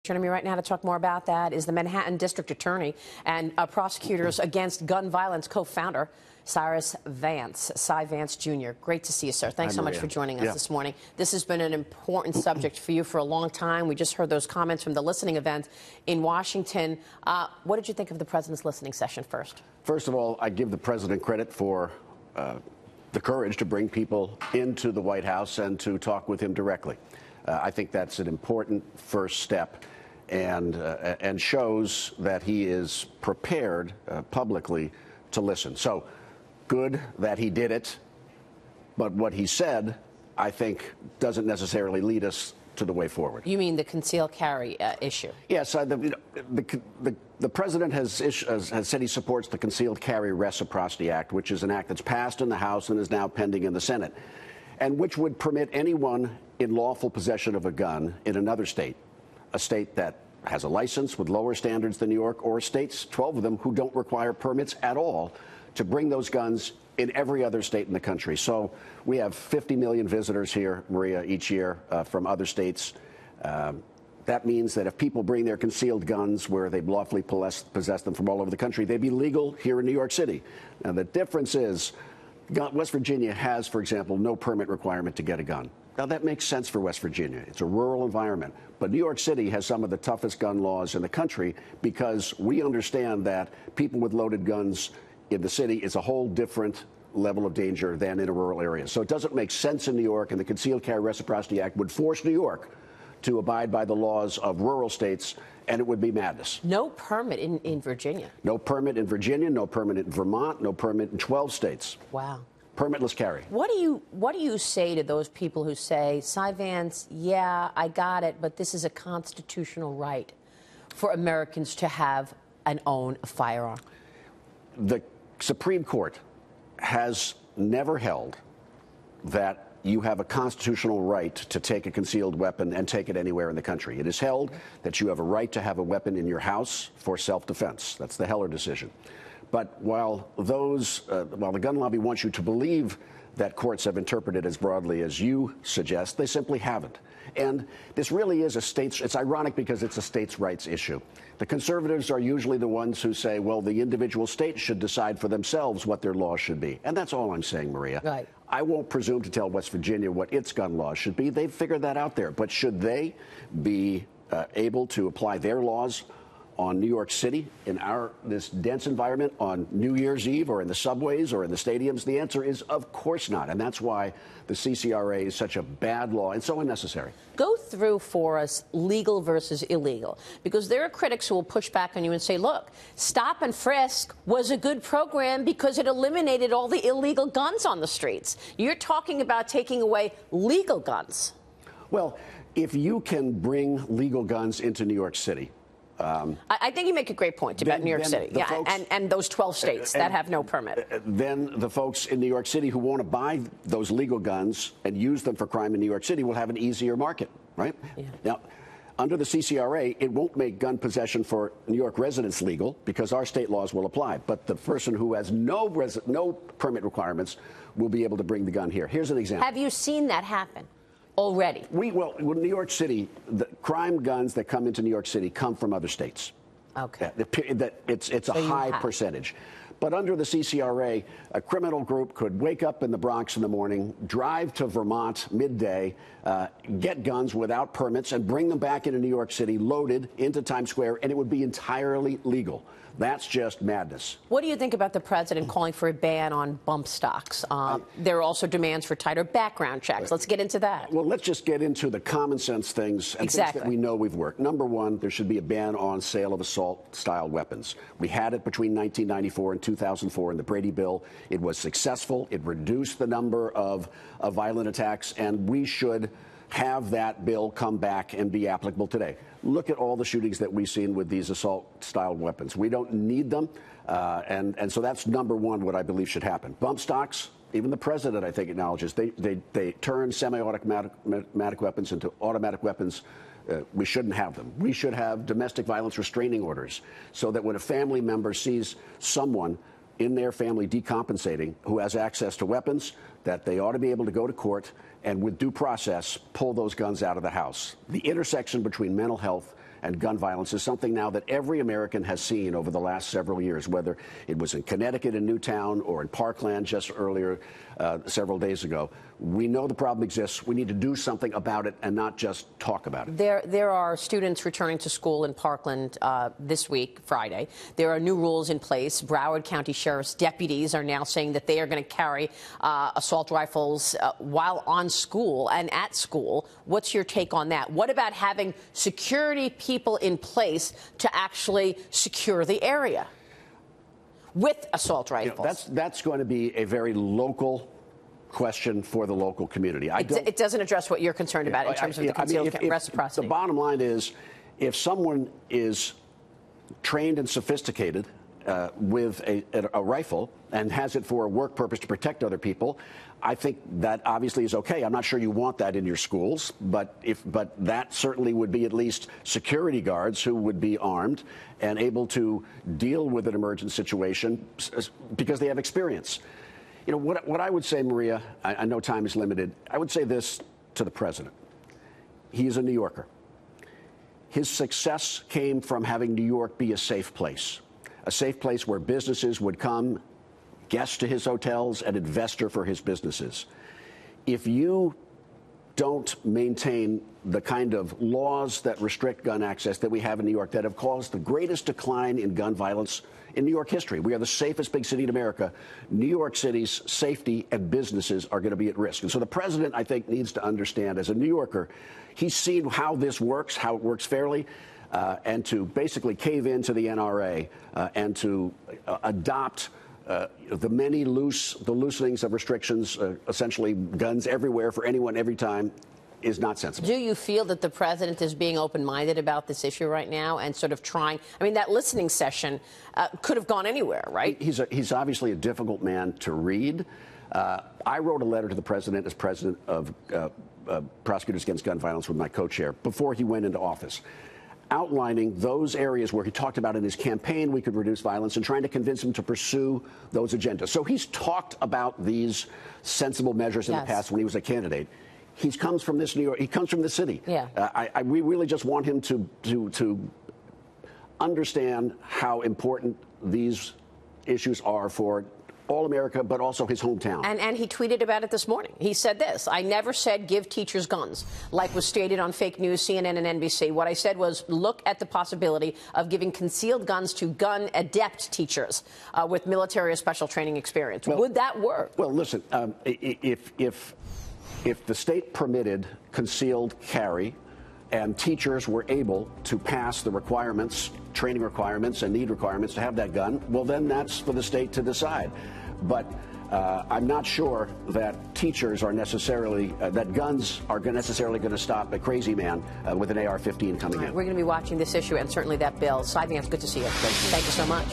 Joining me right now to talk more about that is the Manhattan District Attorney and Prosecutors Against Gun Violence co-founder, Cyrus Vance, Cy Vance Jr. Great to see you, sir. Thanks so much for joining us this morning. This has been an important subject for you for a long time. We just heard those comments from the listening event in Washington. What did you think of the president's listening session first? First of all, I give the president credit for the courage to bring people into the White House and to talk with him directly. I think that's an important first step and shows that he is prepared publicly to listen. So good that he did it, but what he said, I think, doesn't necessarily lead us to the way forward. You mean the concealed carry issue? Yes, the president has said he supports the Concealed Carry Reciprocity Act, which is an act that's passed in the House and is now pending in the Senate, and which would permit anyone in lawful possession of a gun in another state, a state that has a license with lower standards than New York, or states, 12 of them, who don't require permits at all, to bring those guns in every other state in the country. So we have 50 million visitors here, Maria, each year from other states. That means that if people bring their concealed guns where they lawfully possess them from all over the country, they'd be legal here in New York City. Now, the difference is West Virginia has, for example, no permit requirement to get a gun. Now, that makes sense for West Virginia. It's a rural environment. But New York City has some of the toughest gun laws in the country because we understand that people with loaded guns in the city is a whole different level of danger than in a rural area. So it doesn't make sense in New York, and the Concealed Carry Reciprocity Act would force New York to abide by the laws of rural states, and it would be madness. No permit in Virginia. No permit in Virginia, no permit in Vermont, no permit in 12 states. Wow. Permitless carry. What do you say to those people who say, Cy Vance, yeah, I got it, but this is a constitutional right for Americans to have and own a firearm? The Supreme Court has never held that you have a constitutional right to take a concealed weapon and take it anywhere in the country. It is held that you have a right to have a weapon in your house for self-defense. That's the Heller decision. But while the gun lobby wants you to believe that courts have interpreted as broadly as you suggest, they simply haven't. And this really is it's ironic because it's a states' rights issue. The conservatives are usually the ones who say, well, the individual states should decide for themselves what their laws should be. And that's all I'm saying, Maria. Right. I won't presume to tell West Virginia what its gun laws should be. They've figured that out there. But should they be able to apply their laws on New York City, in this dense environment, on New Year's Eve, or in the subways, or in the stadiums? The answer is, of course not. And that's why the CCRA is such a bad law and so unnecessary. Go through for us legal versus illegal, because there are critics who will push back on you and say, look, stop and frisk was a good program because it eliminated all the illegal guns on the streets. You're talking about taking away legal guns. Well, if you can bring legal guns into New York City, I think you make a great point about New York City, and those 12 states that have no permit. Then the folks in New York City who want to buy those legal guns and use them for crime in New York City will have an easier market, right? Yeah. Now, under the CCRA, it won't make gun possession for New York residents legal because our state laws will apply. But the person who has no permit requirements will be able to bring the gun here. Here's an example. Have you seen that happen already? Well, New York City, the crime guns that come into New York City come from other states. Okay. It's a high percentage. But under the CCRA, a criminal group could wake up in the Bronx in the morning, drive to Vermont midday, get guns without permits, and bring them back into New York City loaded into Times Square, and it would be entirely legal. That's just madness. What do you think about the president calling for a ban on bump stocks? There are also demands for tighter background checks. Let's get into that. Well, let's just get into the common sense things and things that we know we've worked. Number one, there should be a ban on sale of assault-style weapons. We had it between 1994 and 2004 in the Brady bill. It was successful. It reduced the number of violent attacks, and we should have that bill come back and be applicable today. Look at all the shootings that we've seen with these assault-style weapons. We don't need them, and so that's number one, what I believe should happen. Bump stocks, even the president, I think, acknowledges, they turn semi-automatic weapons into automatic weapons. We shouldn't have them. We should have domestic violence restraining orders so that when a family member sees someone in their family decompensating who has access to weapons, that they ought to be able to go to court and with due process pull those guns out of the house. The intersection between mental health and gun violence is something now that every American has seen over the last several years, whether it was in Connecticut in Newtown or in Parkland just earlier several days ago. We know the problem exists. We need to do something about it and not just talk about it. There are students returning to school in Parkland this week, Friday. There are new rules in place. Broward County Sheriff's deputies are now saying that they are going to carry assault rifles while on school and at school. What's your take on that? What about having security people in place to actually secure the area with assault rifles? That's going to be a very local question for the local community. It doesn't address what you're concerned about in terms of the concealed reciprocity. The bottom line is, if someone is trained and sophisticated with a rifle and has it for a work purpose to protect other people, I think that obviously is okay. I'm not sure you want that in your schools, but that certainly would be at least security guards who would be armed and able to deal with an emergent situation because they have experience. You know, what I would say, Maria, I know time is limited. I would say this to the president. He's a New Yorker. His success came from having New York be a safe place where businesses would come, guests to his hotels, and investor for his businesses. If you don't maintain the kind of laws that restrict gun access that we have in New York that have caused the greatest decline in gun violence in New York history. We are the safest big city in America. New York City's safety and businesses are going to be at risk. And so the president, I think, needs to understand, as a New Yorker, he's seen how this works, how it works fairly, and to basically cave into the NRA and to adopt the loosenings of restrictions, essentially guns everywhere for anyone every time, is not sensible. Do you feel that the president is being open-minded about this issue right now and sort of trying? I mean, that listening session could have gone anywhere, right? He's obviously a difficult man to read. I wrote a letter to the president as president of Prosecutors Against Gun Violence with my co-chair before he went into office, outlining those areas where he talked about in his campaign we could reduce violence and trying to convince him to pursue those agendas. So he's talked about these sensible measures in the past when he was a candidate. He comes from this New York. He comes from the city. Yeah. We really just want him to understand how important these issues are for all America, but also his hometown. And he tweeted about it this morning. He said this: "I never said give teachers guns, like was stated on fake news, CNN and NBC. What I said was look at the possibility of giving concealed guns to gun-adept teachers with military or special training experience." Well, would that work? Well, listen, if the state permitted concealed carry and teachers were able to pass the requirements, training requirements and need requirements to have that gun, well, then that's for the state to decide. But I'm not sure that teachers are necessarily, that guns are necessarily going to stop a crazy man with an AR-15 coming in. We're going to be watching this issue and certainly that bill. Cy Vance, good to see you. Thank you. Thank you so much.